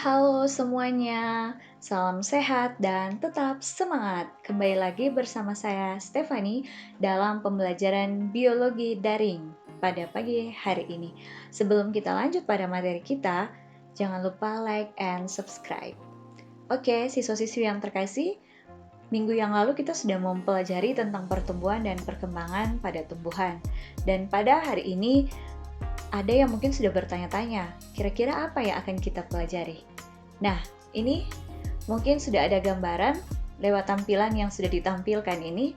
Halo semuanya, salam sehat dan tetap semangat. Kembali lagi bersama saya Stefani dalam pembelajaran biologi daring pada pagi hari ini. Sebelum kita lanjut pada materi kita, jangan lupa like and subscribe. Oke, siswa-siswi yang terkasih, minggu yang lalu kita sudah mempelajari tentang pertumbuhan dan perkembangan pada tumbuhan. Dan pada hari ini ada yang mungkin sudah bertanya-tanya, kira-kira apa yang akan kita pelajari? Nah, ini mungkin sudah ada gambaran lewat tampilan yang sudah ditampilkan ini.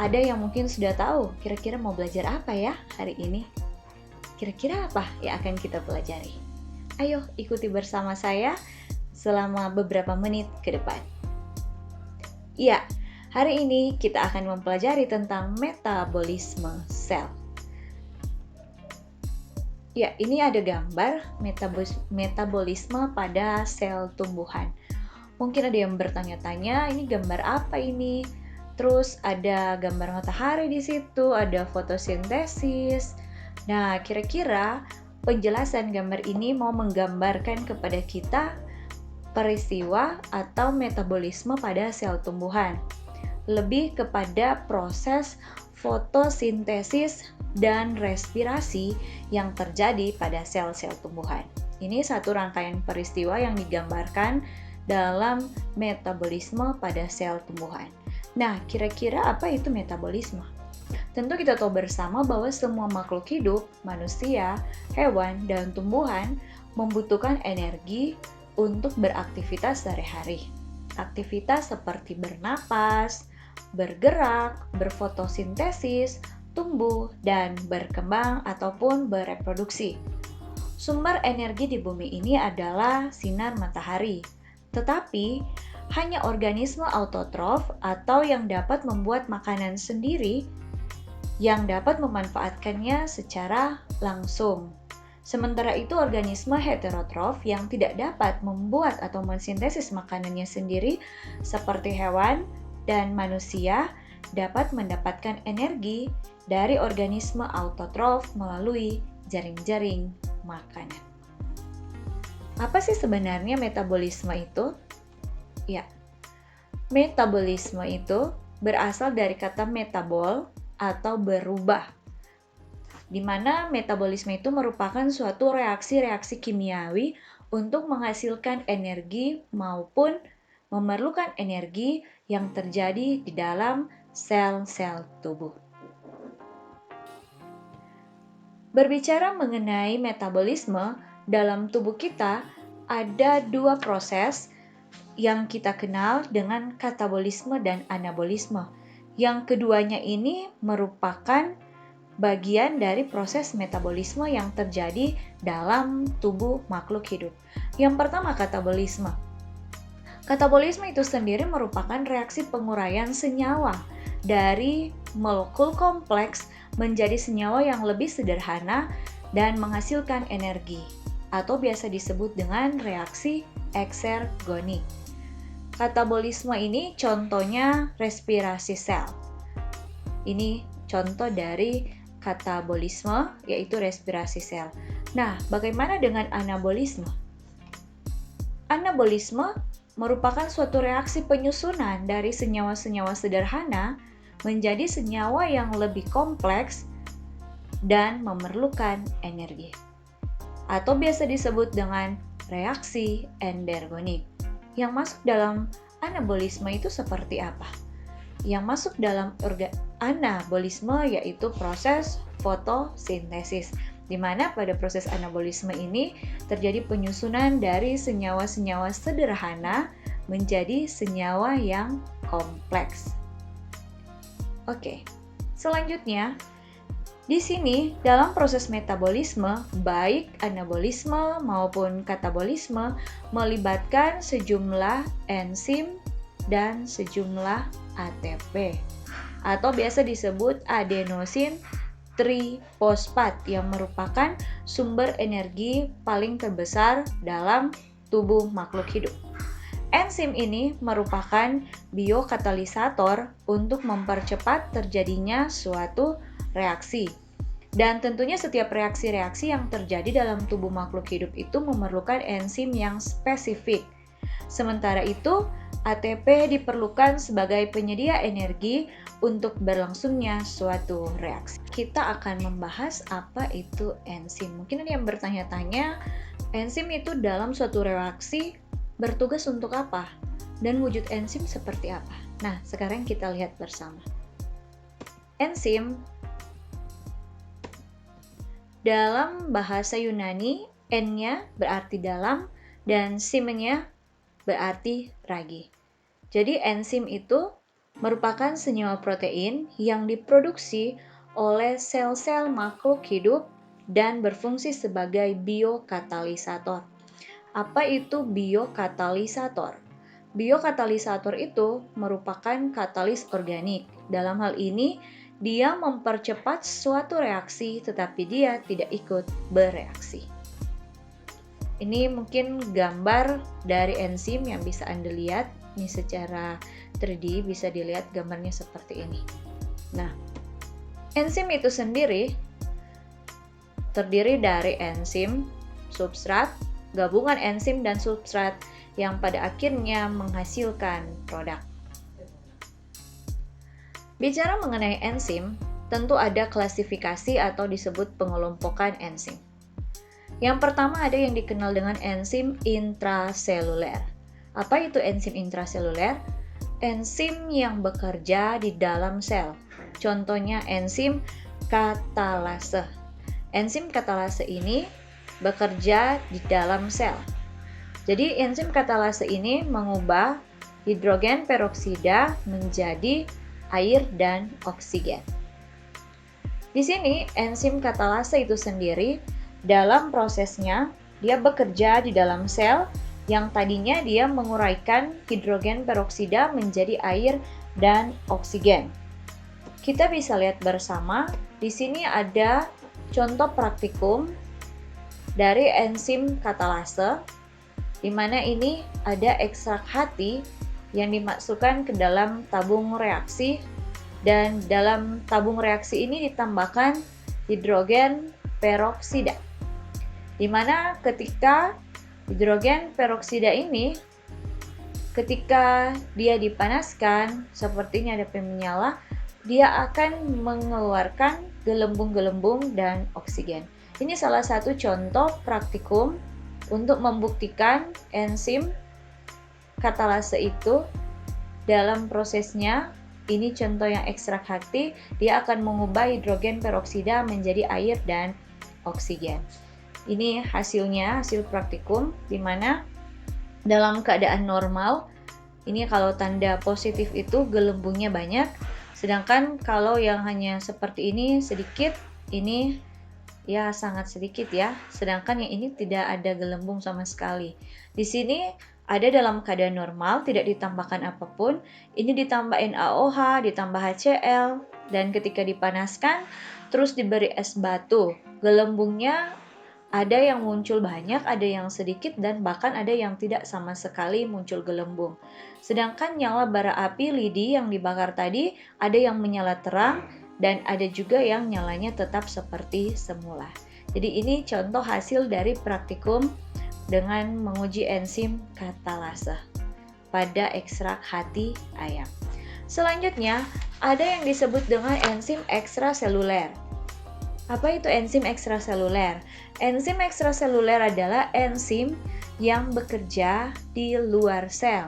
Ada yang mungkin sudah tahu kira-kira mau belajar apa ya hari ini? Kira-kira apa yang akan kita pelajari? Ayo ikuti bersama saya selama beberapa menit ke depan. Iya, hari ini kita akan mempelajari tentang metabolisme sel. Ya, ini ada gambar metabolisme pada sel tumbuhan. Mungkin ada yang bertanya-tanya, ini gambar apa ini? Terus ada gambar matahari di situ, ada fotosintesis. Nah, kira-kira penjelasan gambar ini mau menggambarkan kepada kita peristiwa atau metabolisme pada sel tumbuhan. Lebih kepada proses fotosintesis dan respirasi yang terjadi pada sel-sel tumbuhan. Ini satu rangkaian peristiwa yang digambarkan dalam metabolisme pada sel tumbuhan. Nah, kira-kira apa itu metabolisme? Tentu kita tahu bersama bahwa semua makhluk hidup, manusia, hewan, dan tumbuhan membutuhkan energi untuk beraktivitas sehari-hari. Aktivitas seperti bernapas, bergerak, berfotosintesis, tumbuh, dan berkembang ataupun bereproduksi. Sumber energi di bumi ini adalah sinar matahari, tetapi hanya organisme autotrof atau yang dapat membuat makanan sendiri yang dapat memanfaatkannya secara langsung. Sementara itu organisme heterotrof yang tidak dapat membuat atau mensintesis makanannya sendiri seperti hewan dan manusia dapat mendapatkan energi dari organisme autotrof melalui jaring-jaring makanan. Apa sih sebenarnya metabolisme itu? Ya, metabolisme itu berasal dari kata metabol atau berubah, di mana metabolisme itu merupakan suatu reaksi-reaksi kimiawi untuk menghasilkan energi maupun memerlukan energi yang terjadi di dalam sel-sel tubuh. Berbicara mengenai metabolisme, dalam tubuh kita ada dua proses yang kita kenal dengan katabolisme dan anabolisme. Yang keduanya ini merupakan bagian dari proses metabolisme yang terjadi dalam tubuh makhluk hidup. Yang pertama, katabolisme. Katabolisme itu sendiri merupakan reaksi penguraian senyawa dari molekul kompleks menjadi senyawa yang lebih sederhana dan menghasilkan energi, atau biasa disebut dengan reaksi eksergonik. Katabolisme ini contohnya respirasi sel. Ini contoh dari katabolisme, yaitu respirasi sel. Nah, bagaimana dengan anabolisme? Anabolisme merupakan suatu reaksi penyusunan dari senyawa-senyawa sederhana menjadi senyawa yang lebih kompleks dan memerlukan energi, atau biasa disebut dengan reaksi endergonik. Yang masuk dalam anabolisme itu seperti apa? Yang masuk dalam anabolisme yaitu proses fotosintesis, di mana pada proses anabolisme ini terjadi penyusunan dari senyawa-senyawa sederhana menjadi senyawa yang kompleks. Oke, selanjutnya di sini dalam proses metabolisme, baik anabolisme maupun katabolisme melibatkan sejumlah enzim dan sejumlah ATP atau biasa disebut adenosin trifosfat yang merupakan sumber energi paling terbesar dalam tubuh makhluk hidup. Enzim ini merupakan biokatalisator untuk mempercepat terjadinya suatu reaksi. Dan tentunya setiap reaksi-reaksi yang terjadi dalam tubuh makhluk hidup itu memerlukan enzim yang spesifik. Sementara itu, ATP diperlukan sebagai penyedia energi untuk berlangsungnya suatu reaksi. Kita akan membahas apa itu enzim. Mungkin ada yang bertanya-tanya, enzim itu dalam suatu reaksi bertugas untuk apa? Dan wujud enzim seperti apa? Nah, sekarang kita lihat bersama. Enzim dalam bahasa Yunani, N-nya berarti dalam dan sim-nya berarti ragi. Jadi enzim itu merupakan senyawa protein yang diproduksi oleh sel-sel makhluk hidup dan berfungsi sebagai biokatalisator. Apa itu biokatalisator? Biokatalisator itu merupakan katalis organik. Dalam hal ini, dia mempercepat suatu reaksi tetapi dia tidak ikut bereaksi. Ini mungkin gambar dari enzim yang bisa Anda lihat. Ini secara 3D bisa dilihat gambarnya seperti ini. Nah, enzim itu sendiri terdiri dari enzim, substrat, gabungan enzim dan substrat yang pada akhirnya menghasilkan produk. Bicara mengenai enzim, tentu ada klasifikasi atau disebut pengelompokan enzim. Yang pertama ada yang dikenal dengan enzim intraseluler. Apa itu enzim intraseluler? Enzim yang bekerja di dalam sel. Contohnya enzim katalase. Enzim katalase ini bekerja di dalam sel. Jadi enzim katalase ini mengubah hidrogen peroksida menjadi air dan oksigen. Di sini enzim katalase itu sendiri dalam prosesnya dia bekerja di dalam sel yang tadinya dia menguraikan hidrogen peroksida menjadi air dan oksigen. Kita bisa lihat bersama di sini ada contoh praktikum dari enzim katalase di mana ini ada ekstrak hati yang dimasukkan ke dalam tabung reaksi dan dalam tabung reaksi ini ditambahkan hidrogen peroksida. Di mana ketika hidrogen peroksida ini ketika dia dipanaskan sepertinya ada api menyala, dia akan mengeluarkan gelembung-gelembung dan oksigen. Ini salah satu contoh praktikum untuk membuktikan enzim katalase itu dalam prosesnya, ini contoh yang ekstrak hati, dia akan mengubah hidrogen peroksida menjadi air dan oksigen. Ini hasilnya, hasil praktikum, di mana dalam keadaan normal, ini kalau tanda positif itu gelembungnya banyak, sedangkan kalau yang hanya seperti ini sedikit, ini ya sangat sedikit ya, sedangkan yang ini tidak ada gelembung sama sekali. Di sini ada dalam keadaan normal, tidak ditambahkan apapun, ini ditambah NaOH, ditambah HCl, dan ketika dipanaskan, terus diberi es batu. Gelembungnya ada yang muncul banyak, ada yang sedikit, dan bahkan ada yang tidak sama sekali muncul gelembung. Sedangkan nyala bara api lidi yang dibakar tadi, ada yang menyala terang, dan ada juga yang nyalanya tetap seperti semula. Jadi ini contoh hasil dari praktikum dengan menguji enzim katalase pada ekstrak hati ayam. Selanjutnya, ada yang disebut dengan enzim ekstraseluler. Apa itu enzim ekstraseluler? Enzim ekstraseluler adalah enzim yang bekerja di luar sel.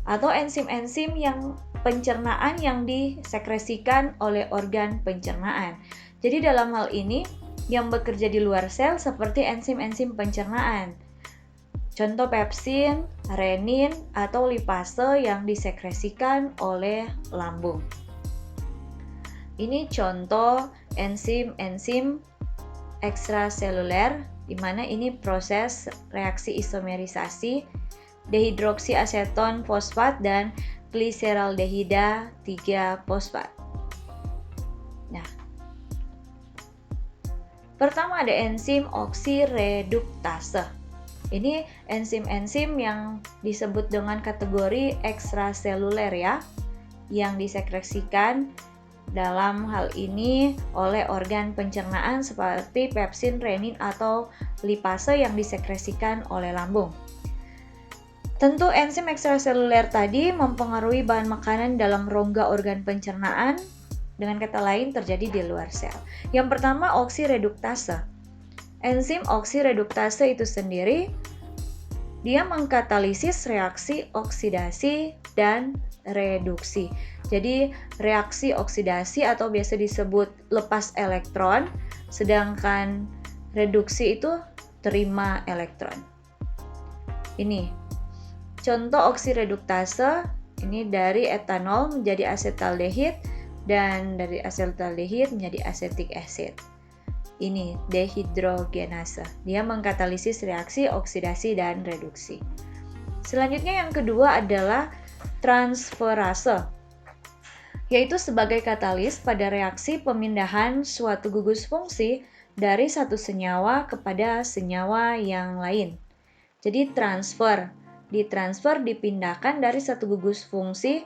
atau enzim-enzim yang pencernaan yang disekresikan oleh organ pencernaan. Jadi dalam hal ini yang bekerja di luar sel seperti enzim-enzim pencernaan. Contoh pepsin, renin, atau lipase yang disekresikan oleh lambung. Ini contoh enzim-enzim ekstraseluler, di mana ini proses reaksi isomerisasi dehidroksiaseton fosfat dan gliseraldehida 3 fosfat. Nah, pertama ada enzim oksireduktase. Ini enzim-enzim yang disebut dengan kategori ekstraseluler ya, yang disekresikan dalam hal ini oleh organ pencernaan seperti pepsin, renin, atau lipase yang disekresikan oleh lambung. Tentu enzim ekstraseluler tadi mempengaruhi bahan makanan dalam rongga organ pencernaan, dengan kata lain terjadi di luar sel. Yang pertama oksireduktase. Enzim oksireduktase itu sendiri dia mengkatalisis reaksi oksidasi dan reduksi. Jadi reaksi oksidasi atau biasa disebut lepas elektron, sedangkan reduksi itu terima elektron. Ini contoh oksireduktase, ini dari etanol menjadi asetaldehid dan dari asetaldehid menjadi acetic acid. Ini dehidrogenase. Dia mengkatalisis reaksi oksidasi dan reduksi. Selanjutnya yang kedua adalah transferase, yaitu sebagai katalis pada reaksi pemindahan suatu gugus fungsi dari satu senyawa kepada senyawa yang lain. Jadi ditransfer dipindahkan dari satu gugus fungsi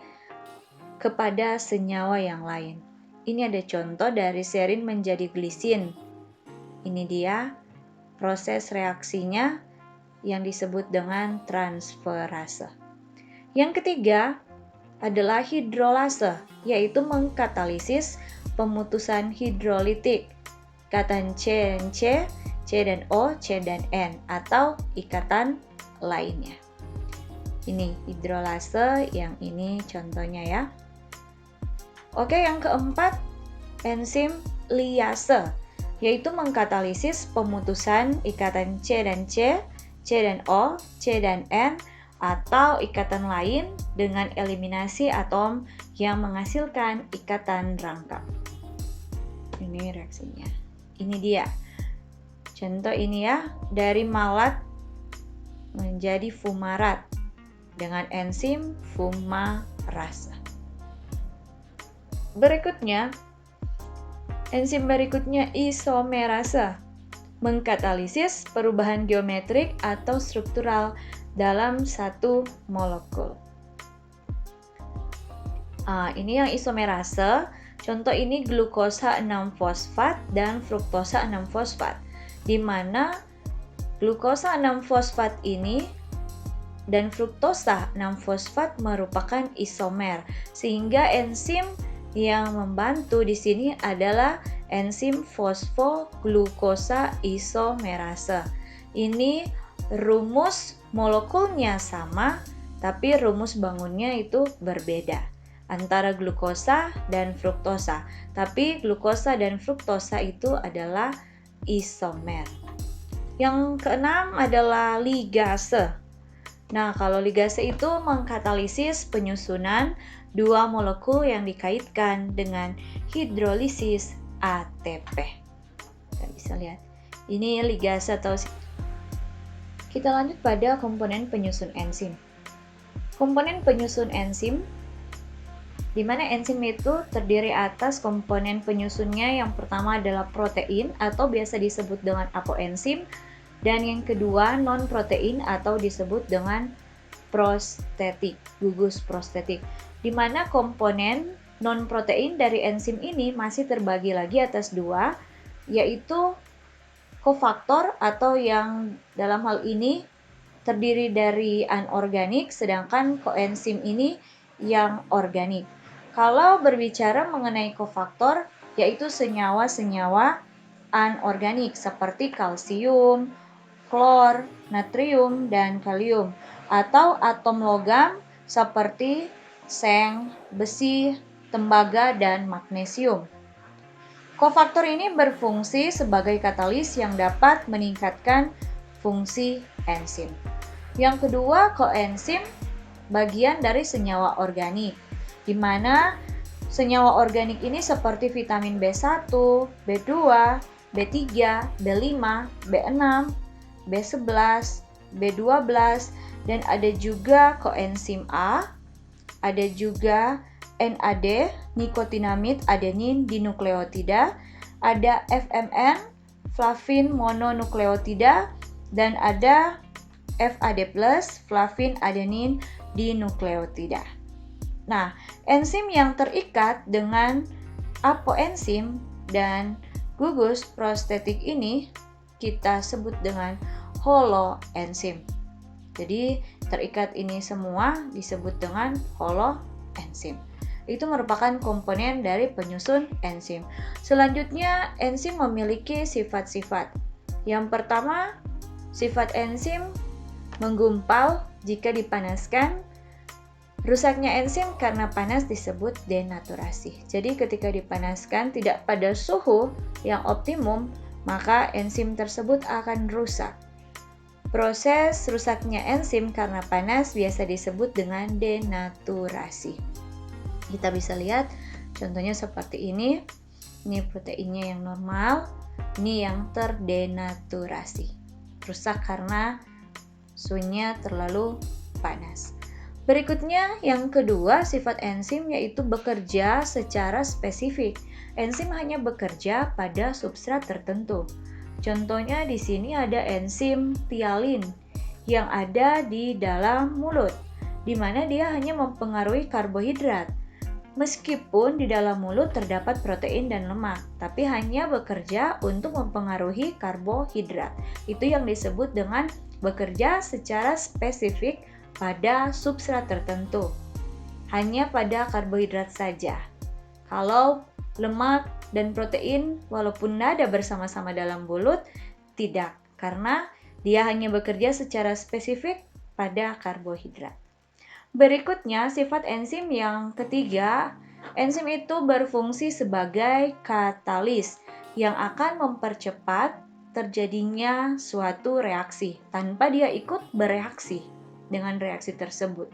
kepada senyawa yang lain. Ini ada contoh dari serin menjadi glisin. Ini dia proses reaksinya yang disebut dengan transferase. Yang ketiga adalah hidrolase, yaitu mengkatalisis pemutusan hidrolitik, ikatan C dan C, C dan O, C dan N, atau ikatan lainnya. Ini hidrolase, yang ini contohnya ya. Oke, yang keempat, enzim liase, yaitu mengkatalisis pemutusan ikatan C dan C, C dan O, C dan N, atau ikatan lain dengan eliminasi atom yang menghasilkan ikatan rangkap. Ini reaksinya. Ini dia. Contoh ini ya, dari malat menjadi fumarat dengan enzim fumarase. Enzim berikutnya isomerase, mengkatalisis perubahan geometrik atau struktural dalam satu molekul. Ini yang isomerase, contoh ini glukosa 6-fosfat dan fruktosa 6-fosfat, di mana glukosa 6-fosfat ini dan fruktosa 6-fosfat merupakan isomer, sehingga enzim yang membantu di sini adalah enzim fosfoglukosa isomerase. Ini rumus molekulnya sama, tapi rumus bangunnya itu berbeda antara glukosa dan fruktosa. Tapi glukosa dan fruktosa itu adalah isomer. Yang keenam adalah ligase. Nah, kalau ligase itu mengkatalisis penyusunan dua molekul yang dikaitkan dengan hidrolisis ATP. Kita bisa lihat. Ini ligase atau kita lanjut pada komponen penyusun enzim. Komponen penyusun enzim, di mana enzim itu terdiri atas komponen penyusunnya. Yang pertama adalah protein atau biasa disebut dengan apoenzim, dan yang kedua non-protein atau disebut dengan prostetik, gugus prostetik, di mana komponen non-protein dari enzim ini masih terbagi lagi atas dua, yaitu kofaktor atau yang dalam hal ini terdiri dari anorganik, sedangkan koenzim ini yang organik. Kalau berbicara mengenai kofaktor, yaitu senyawa-senyawa anorganik seperti kalsium, klor, natrium, dan kalium, atau atom logam seperti seng, besi, tembaga, dan magnesium. Kofaktor ini berfungsi sebagai katalis yang dapat meningkatkan fungsi enzim. Yang kedua, koenzim bagian dari senyawa organik, di mana senyawa organik ini seperti vitamin B1, B2, B3, B5, B6, B11, B12, dan ada juga koenzim A, ada juga NAD, nikotinamid adenin dinukleotida, ada FMN, flavin mononukleotida, dan ada FAD+, flavin adenin dinukleotida. Nah, enzim yang terikat dengan apoenzim dan gugus prostetik ini kita sebut dengan holoenzim. Jadi, terikat ini semua disebut dengan holoenzim. Itu merupakan komponen dari penyusun enzim. Selanjutnya, enzim memiliki sifat-sifat. Yang pertama, sifat enzim menggumpal jika dipanaskan. Rusaknya enzim karena panas disebut denaturasi. Jadi ketika dipanaskan tidak pada suhu yang optimum, maka enzim tersebut akan rusak. Proses rusaknya enzim karena panas biasa disebut dengan denaturasi. Kita bisa lihat contohnya seperti ini. Ini proteinnya yang normal, ini yang terdenaturasi. Rusak karena suhunya terlalu panas. Berikutnya yang kedua, sifat enzim yaitu bekerja secara spesifik. Enzim hanya bekerja pada substrat tertentu. Contohnya di sini ada enzim tialin yang ada di dalam mulut, di mana dia hanya mempengaruhi karbohidrat. Meskipun di dalam mulut terdapat protein dan lemak, tapi hanya bekerja untuk mempengaruhi karbohidrat. Itu yang disebut dengan bekerja secara spesifik pada substrat tertentu. Hanya pada karbohidrat saja. Kalau lemak dan protein walaupun ada bersama-sama dalam mulut, tidak, karena dia hanya bekerja secara spesifik pada karbohidrat. Berikutnya, sifat enzim yang ketiga, enzim itu berfungsi sebagai katalis yang akan mempercepat terjadinya suatu reaksi tanpa dia ikut bereaksi dengan reaksi tersebut.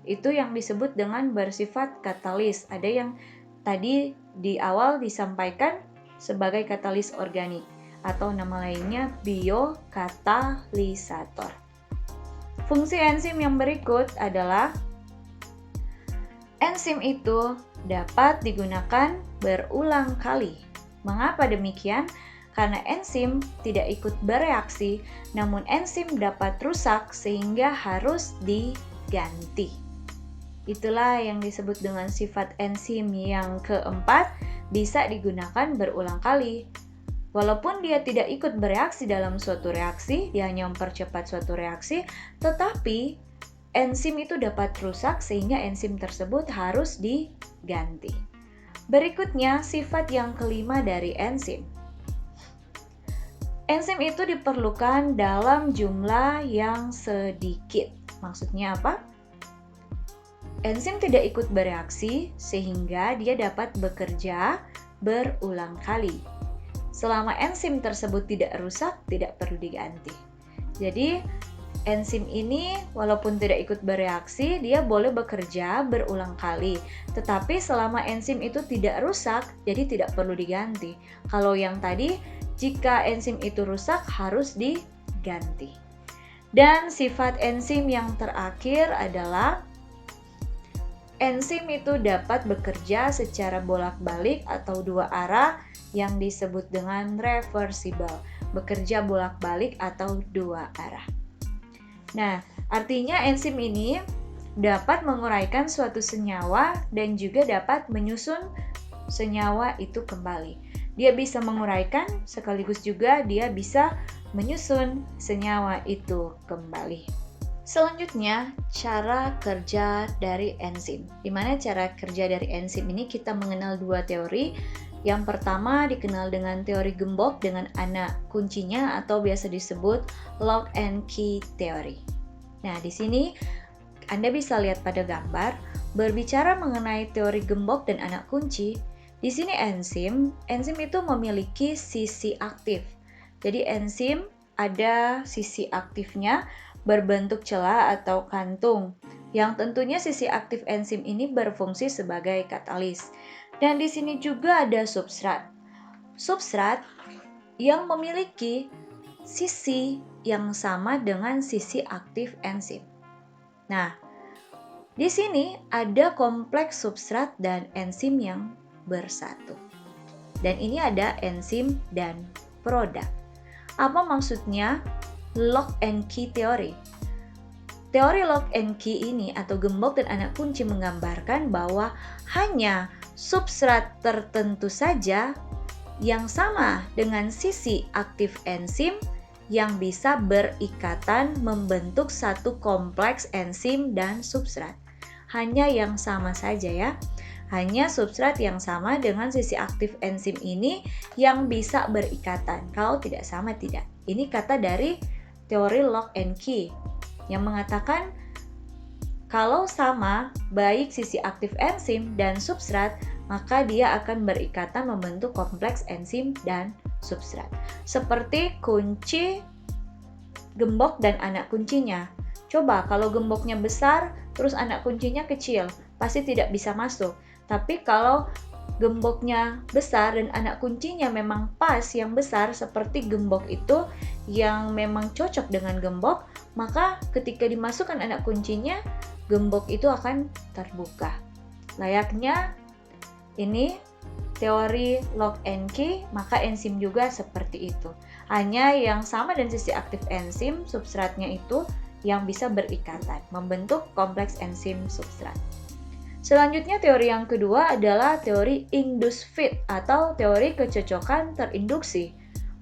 Itu yang disebut dengan bersifat katalis. Ada yang tadi di awal disampaikan sebagai katalis organik atau nama lainnya biokatalisator. Fungsi enzim yang berikut adalah enzim itu dapat digunakan berulang kali. Mengapa demikian? Karena enzim tidak ikut bereaksi, namun enzim dapat rusak sehingga harus diganti. Itulah yang disebut dengan sifat enzim yang keempat, bisa digunakan berulang kali. Walaupun dia tidak ikut bereaksi dalam suatu reaksi, dia hanya mempercepat suatu reaksi, tetapi enzim itu dapat rusak sehingga enzim tersebut harus diganti. Berikutnya, sifat yang kelima dari enzim. Enzim itu diperlukan dalam jumlah yang sedikit. Maksudnya apa? Enzim tidak ikut bereaksi sehingga dia dapat bekerja berulang kali. Selama enzim tersebut tidak rusak, tidak perlu diganti. Jadi, enzim ini walaupun tidak ikut bereaksi, dia boleh bekerja berulang kali. Tetapi selama enzim itu tidak rusak, jadi tidak perlu diganti. Kalau yang tadi, jika enzim itu rusak, harus diganti. Dan sifat enzim yang terakhir adalah enzim itu dapat bekerja secara bolak-balik atau dua arah yang disebut dengan reversible, bekerja bolak-balik atau dua arah. Nah, artinya enzim ini dapat menguraikan suatu senyawa dan juga dapat menyusun senyawa itu kembali. Dia bisa menguraikan sekaligus juga dia bisa menyusun senyawa itu kembali. Selanjutnya, cara kerja dari enzim. Di mana cara kerja dari enzim ini kita mengenal dua teori. Yang pertama dikenal dengan teori gembok dengan anak kuncinya atau biasa disebut lock and key theory. Nah, di sini Anda bisa lihat pada gambar, berbicara mengenai teori gembok dan anak kunci, di sini enzim itu memiliki sisi aktif. Jadi enzim ada sisi aktifnya berbentuk celah atau kantung, yang tentunya sisi aktif enzim ini berfungsi sebagai katalis. Dan di sini juga ada substrat. Substrat yang memiliki sisi yang sama dengan sisi aktif enzim. Nah, di sini ada kompleks substrat dan enzim yang bersatu. Dan ini ada enzim dan produk. Apa maksudnya lock and key teori? Teori lock and key ini atau gembok dan anak kunci menggambarkan bahwa hanya substrat tertentu saja yang sama dengan sisi aktif enzim yang bisa berikatan membentuk satu kompleks enzim dan substrat. Hanya yang sama saja ya. Hanya substrat yang sama dengan sisi aktif enzim ini yang bisa berikatan. Kalau tidak sama tidak. Ini kata dari teori lock and key yang mengatakan kalau sama baik sisi aktif enzim dan substrat, maka dia akan berikatan membentuk kompleks enzim dan substrat. Seperti kunci, gembok, dan anak kuncinya. Coba kalau gemboknya besar, terus anak kuncinya kecil, pasti tidak bisa masuk. Tapi kalau gemboknya besar dan anak kuncinya memang pas yang besar seperti gembok itu yang memang cocok dengan gembok, maka ketika dimasukkan anak kuncinya, gembok itu akan terbuka. Layaknya ini teori lock and key, maka enzim juga seperti itu. Hanya yang sama dan sisi aktif enzim, substratnya itu yang bisa berikatan, membentuk kompleks enzim substrat. Selanjutnya teori yang kedua adalah teori induced fit atau teori kecocokan terinduksi.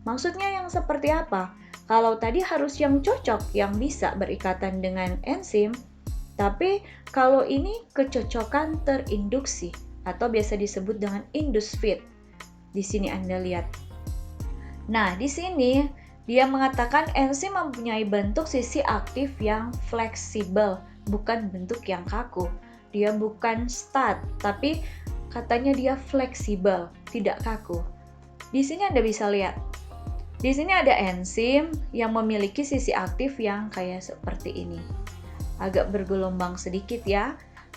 Maksudnya yang seperti apa? Kalau tadi harus yang cocok yang bisa berikatan dengan enzim, tapi kalau ini kecocokan terinduksi atau biasa disebut dengan induced fit. Di sini Anda lihat. Nah, di sini dia mengatakan enzim mempunyai bentuk sisi aktif yang fleksibel, bukan bentuk yang kaku. Dia bukan stat, tapi katanya dia fleksibel, tidak kaku. Di sini Anda bisa lihat. Di sini ada enzim yang memiliki sisi aktif yang kayak seperti ini. Agak bergelombang sedikit ya.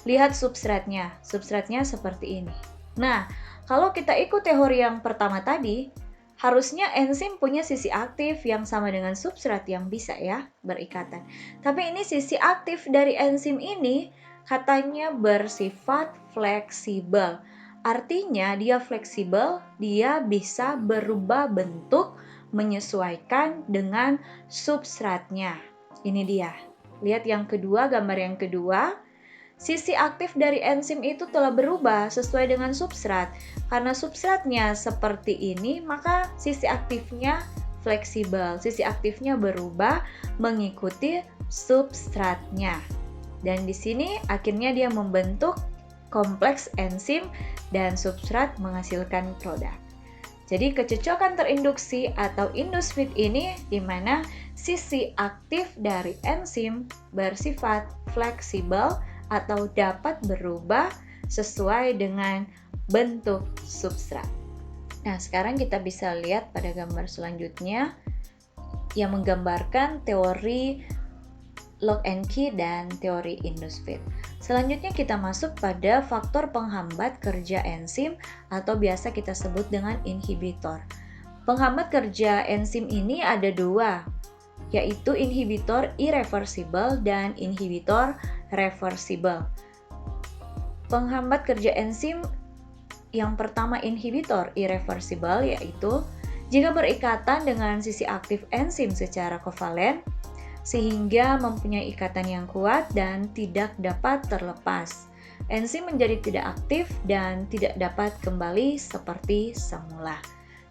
Lihat substratnya seperti ini. Nah, kalau kita ikut teori yang pertama tadi, harusnya enzim punya sisi aktif yang sama dengan substrat yang bisa ya berikatan. Tapi ini sisi aktif dari enzim ini katanya bersifat fleksibel. Artinya dia fleksibel, dia bisa berubah bentuk menyesuaikan dengan substratnya. Ini dia. Lihat yang kedua, gambar yang kedua. Sisi aktif dari enzim itu telah berubah sesuai dengan substrat. Karena substratnya seperti ini, maka sisi aktifnya fleksibel. Sisi aktifnya berubah mengikuti substratnya. Dan di sini akhirnya dia membentuk kompleks enzim dan substrat menghasilkan produk. Jadi kecocokan terinduksi atau induced fit ini di mana sisi aktif dari enzim bersifat fleksibel atau dapat berubah sesuai dengan bentuk substrat. Nah, sekarang kita bisa lihat pada gambar selanjutnya yang menggambarkan teori lock and key dan teori induced fit. Selanjutnya kita masuk pada faktor penghambat kerja enzim atau biasa kita sebut dengan inhibitor. Penghambat kerja enzim ini ada dua, yaitu inhibitor irreversible dan inhibitor reversible. Penghambat kerja enzim yang pertama inhibitor irreversible yaitu jika berikatan dengan sisi aktif enzim secara kovalen sehingga mempunyai ikatan yang kuat dan tidak dapat terlepas. Enzim menjadi tidak aktif dan tidak dapat kembali seperti semula.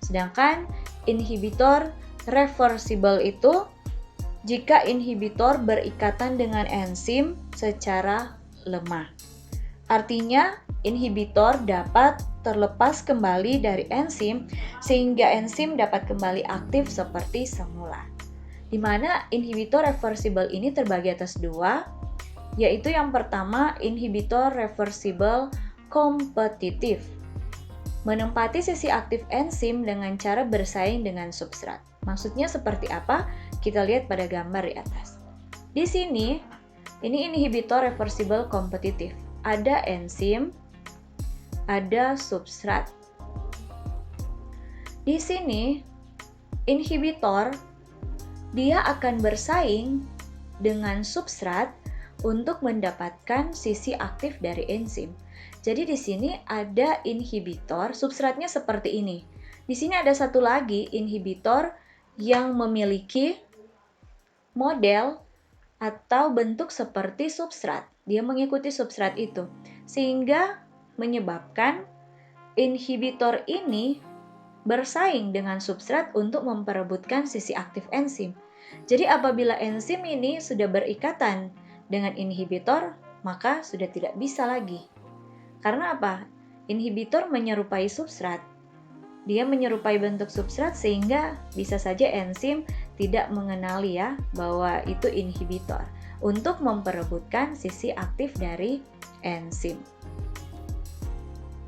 Sedangkan inhibitor reversible itu jika inhibitor berikatan dengan enzim secara lemah. Artinya, inhibitor dapat terlepas kembali dari enzim sehingga enzim dapat kembali aktif seperti semula. Di mana inhibitor reversible ini terbagi atas dua, yaitu yang pertama inhibitor reversible kompetitif. Menempati sisi aktif enzim dengan cara bersaing dengan substrat. Maksudnya seperti apa? Kita lihat pada gambar di atas. Di sini, ini inhibitor reversible kompetitif. Ada enzim, ada substrat. Di sini, inhibitor dia akan bersaing dengan substrat untuk mendapatkan sisi aktif dari enzim. Jadi di sini ada inhibitor, substratnya seperti ini. Di sini ada satu lagi inhibitor yang memiliki model atau bentuk seperti substrat. Dia mengikuti substrat itu, sehingga menyebabkan inhibitor ini bersaing dengan substrat untuk memperebutkan sisi aktif enzim. Jadi apabila enzim ini sudah berikatan dengan inhibitor, maka sudah tidak bisa lagi. Karena apa? Inhibitor menyerupai substrat. Dia menyerupai bentuk substrat sehingga bisa saja enzim tidak mengenali ya bahwa itu inhibitor untuk memperebutkan sisi aktif dari enzim.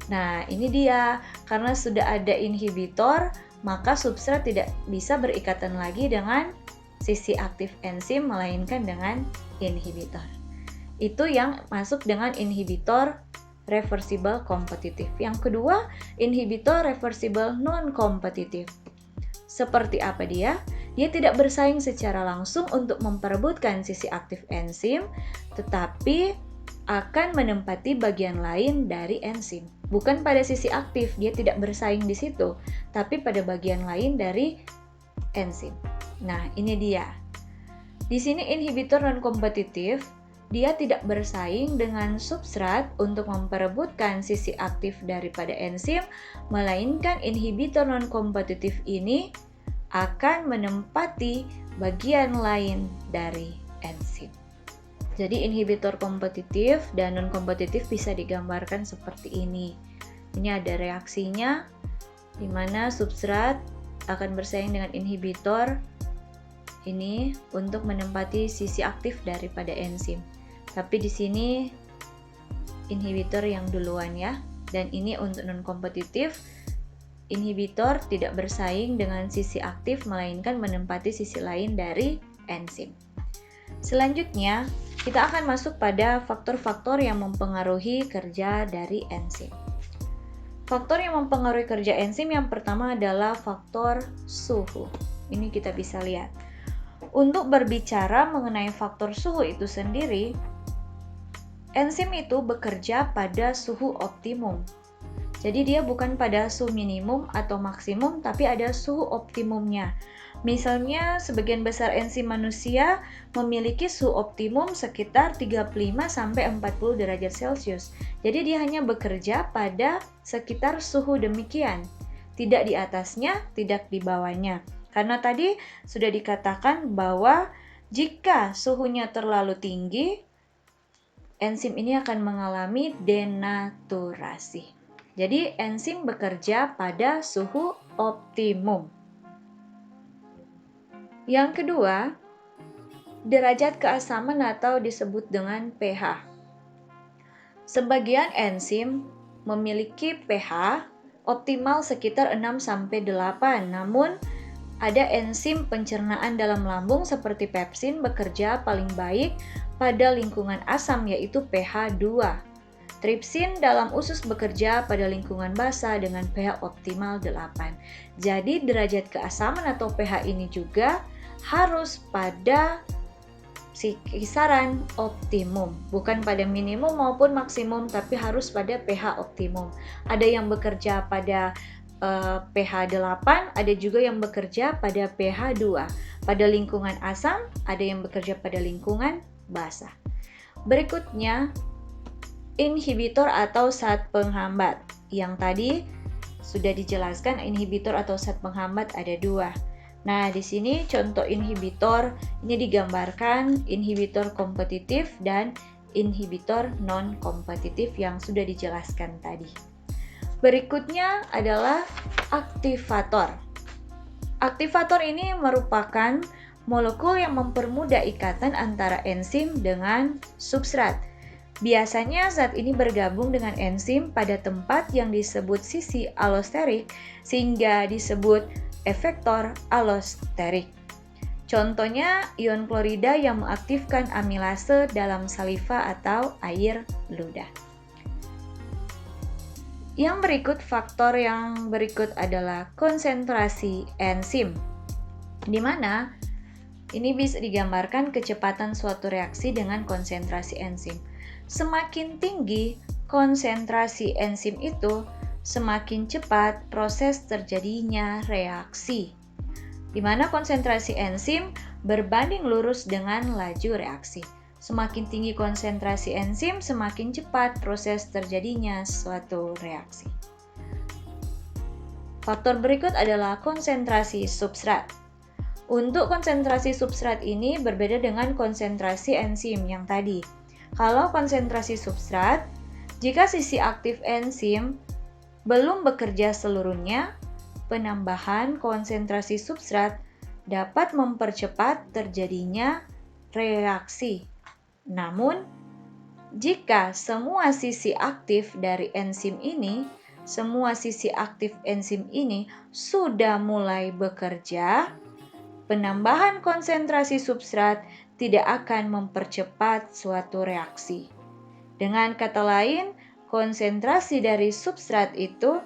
Nah, ini dia. Karena sudah ada inhibitor, maka substrat tidak bisa berikatan lagi dengan sisi aktif enzim melainkan dengan inhibitor. Itu yang masuk dengan inhibitor reversible kompetitif. Yang kedua, inhibitor reversible non-kompetitif. Seperti apa dia? Dia tidak bersaing secara langsung untuk memperebutkan sisi aktif enzim, tetapi akan menempati bagian lain dari enzim. Bukan pada sisi aktif, dia tidak bersaing di situ, tapi pada bagian lain dari enzim. Nah, ini dia. Di sini inhibitor non-kompetitif, dia tidak bersaing dengan substrat untuk memperebutkan sisi aktif daripada enzim, melainkan inhibitor non-kompetitif ini akan menempati bagian lain dari enzim. Jadi inhibitor kompetitif dan non-kompetitif bisa digambarkan seperti ini. Ini ada reaksinya, di mana substrat akan bersaing dengan inhibitor ini untuk menempati sisi aktif daripada enzim. Tapi di sini inhibitor yang duluan ya. Dan ini untuk non-kompetitif, inhibitor tidak bersaing dengan sisi aktif melainkan menempati sisi lain dari enzim. Selanjutnya, kita akan masuk pada faktor-faktor yang mempengaruhi kerja dari enzim. Faktor yang mempengaruhi kerja enzim yang pertama adalah faktor suhu. Ini kita bisa lihat. Untuk berbicara mengenai faktor suhu itu sendiri, enzim itu bekerja pada suhu optimum. Jadi dia bukan pada suhu minimum atau maksimum, tapi ada suhu optimumnya. Misalnya sebagian besar enzim manusia memiliki suhu optimum sekitar 35-40 derajat Celcius. Jadi dia hanya bekerja pada sekitar suhu demikian. Tidak di atasnya, tidak di bawahnya. Karena tadi sudah dikatakan bahwa jika suhunya terlalu tinggi, enzim ini akan mengalami denaturasi. Jadi enzim bekerja pada suhu optimum. Yang kedua, derajat keasaman atau disebut dengan pH. Sebagian enzim memiliki pH optimal sekitar 6-8, namun ada enzim pencernaan dalam lambung seperti pepsin bekerja paling baik pada lingkungan asam yaitu pH 2. Tripsin dalam usus bekerja pada lingkungan basa dengan pH optimal 8. Jadi derajat keasaman atau pH ini juga harus pada kisaran optimum, bukan pada minimum maupun maksimum, tapi harus pada pH optimum. Ada yang bekerja pada pH 8, ada juga yang bekerja pada pH 2. Pada lingkungan asam, ada yang bekerja pada lingkungan basah. Berikutnya, inhibitor atau zat penghambat. Yang tadi sudah dijelaskan inhibitor atau zat penghambat ada dua. Nah, di sini contoh inhibitor ini digambarkan inhibitor kompetitif dan inhibitor non-kompetitif yang sudah dijelaskan tadi. Berikutnya adalah aktivator. Aktivator ini merupakan molekul yang mempermudah ikatan antara enzim dengan substrat. Biasanya zat ini bergabung dengan enzim pada tempat yang disebut sisi allosterik sehingga disebut efektor allosterik. Contohnya ion klorida yang mengaktifkan amilase dalam saliva atau air ludah. Faktor yang berikut adalah konsentrasi enzim, di mana ini bisa digambarkan kecepatan suatu reaksi dengan konsentrasi enzim. Semakin tinggi konsentrasi enzim itu, semakin cepat proses terjadinya reaksi, di mana konsentrasi enzim berbanding lurus dengan laju reaksi. Semakin tinggi konsentrasi enzim, semakin cepat proses terjadinya suatu reaksi. Faktor berikut adalah konsentrasi substrat. Untuk konsentrasi substrat ini berbeda dengan konsentrasi enzim yang tadi. Kalau konsentrasi substrat, jika sisi aktif enzim belum bekerja seluruhnya, penambahan konsentrasi substrat dapat mempercepat terjadinya reaksi. Namun, jika semua sisi aktif enzim ini sudah mulai bekerja, penambahan konsentrasi substrat tidak akan mempercepat suatu reaksi. Dengan kata lain, konsentrasi dari substrat itu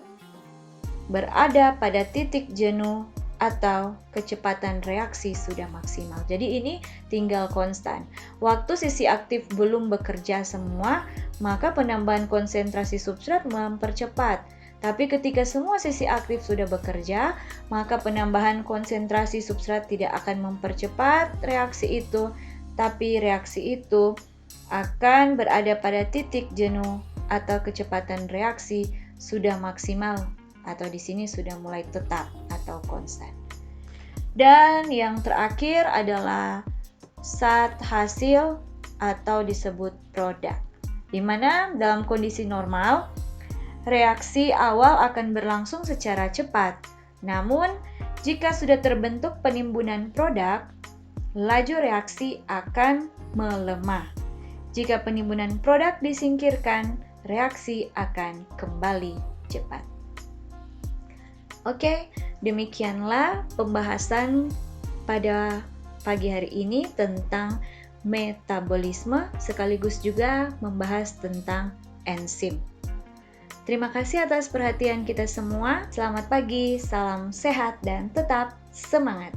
berada pada titik jenuh atau kecepatan reaksi sudah maksimal. Jadi ini tinggal konstan. Waktu sisi aktif belum bekerja semua, maka penambahan konsentrasi substrat mempercepat. Tapi ketika semua sisi aktif sudah bekerja, maka penambahan konsentrasi substrat tidak akan mempercepat reaksi itu, tapi reaksi itu akan berada pada titik jenuh atau kecepatan reaksi sudah maksimal, atau di sini sudah mulai tetap atau konstan. Dan yang terakhir adalah zat hasil atau disebut produk, di mana dalam kondisi normal reaksi awal akan berlangsung secara cepat. Namun, jika sudah terbentuk penimbunan produk, laju reaksi akan melemah. Jika penimbunan produk disingkirkan, reaksi akan kembali cepat. Oke, demikianlah pembahasan pada pagi hari ini tentang metabolisme, sekaligus juga membahas tentang enzim. Terima kasih atas perhatian kita semua. Selamat pagi, salam sehat, dan tetap semangat.